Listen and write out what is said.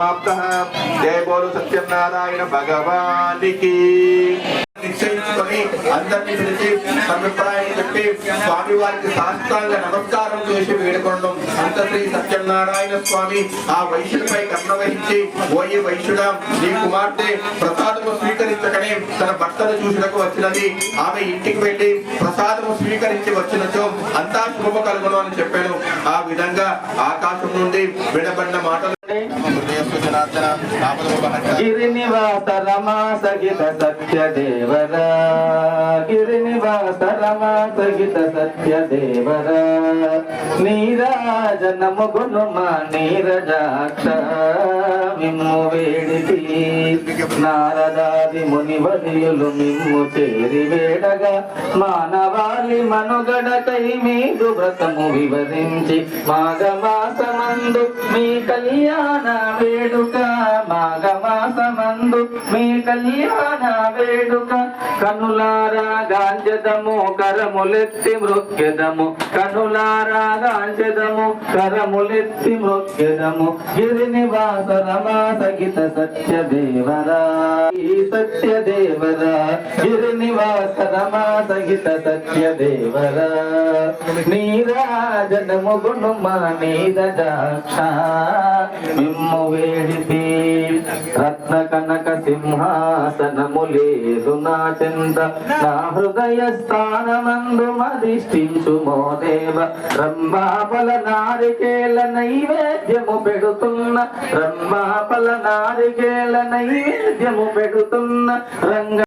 జయ బోలు సత్యనారాయణ భగవానికి నిశ్చయించుకొని అందరినీ పిలిచి అభిప్రాయం చెప్పి స్వామి వారికి సాష్టాంగ నమస్కారం చేసి వేడుకోవడం. అంత శ్రీ సత్యనారాయణ స్వామి ఆ వైశ్యుడిపై కర్ణ వహించి, ఓయి వైశ్యుడా, నీ కుమార్తె ప్రసాదము స్వీకరించకనే తన భర్తను చూసినకు వచ్చినది. ఆమె ఇంటికి వెళ్లి ప్రసాదము స్వీకరించి వచ్చినచో అంతా శుభ కలుగును అని చెప్పాను. ఆ విధంగా ఆకాశం నుండి వినబడిన మాటలు గిరినివాస రమా సహిత సత్యదేవర, గిరినివాస రమా సహిత సత్యదేవర, నీరాజనము గుణమా నీరజాక్ష మిమ్ము వేడికి, నారదాది మునివదియులు మిమ్ము చేరి వేడగా, మానవాళి మనుగడకై మీదు వ్రతము వివరించి, మాఘమాసమందు మీ కళ్యాణ వేడుక, మాఘమాసమందు మీ కళ్యాణ వేడుక, కనులారా గాంజదము కరములెత్తి మృక్యదము, కనులారా గాంజదము కరములెత్తి మృక్యదము, గిరినివాస రమా సహిత సత్యదేవరా, ఈ సత్యదేవరా, గిరినివాస రమా సహిత సత్యదేవరా, నీరాజనము గుణమా నీరజాక్ష మిమ్ము వేడిపి, రత్న కనక సింహాసనములేదు నా చెంత, నా హృదయ స్థానమందు మధిష్ఠించు మోదేవ, రంభాపల నారికేల నైవేద్యము పెడుతున్న, రంభాపల నారికేల నైవేద్యము పెడుతున్న రంగ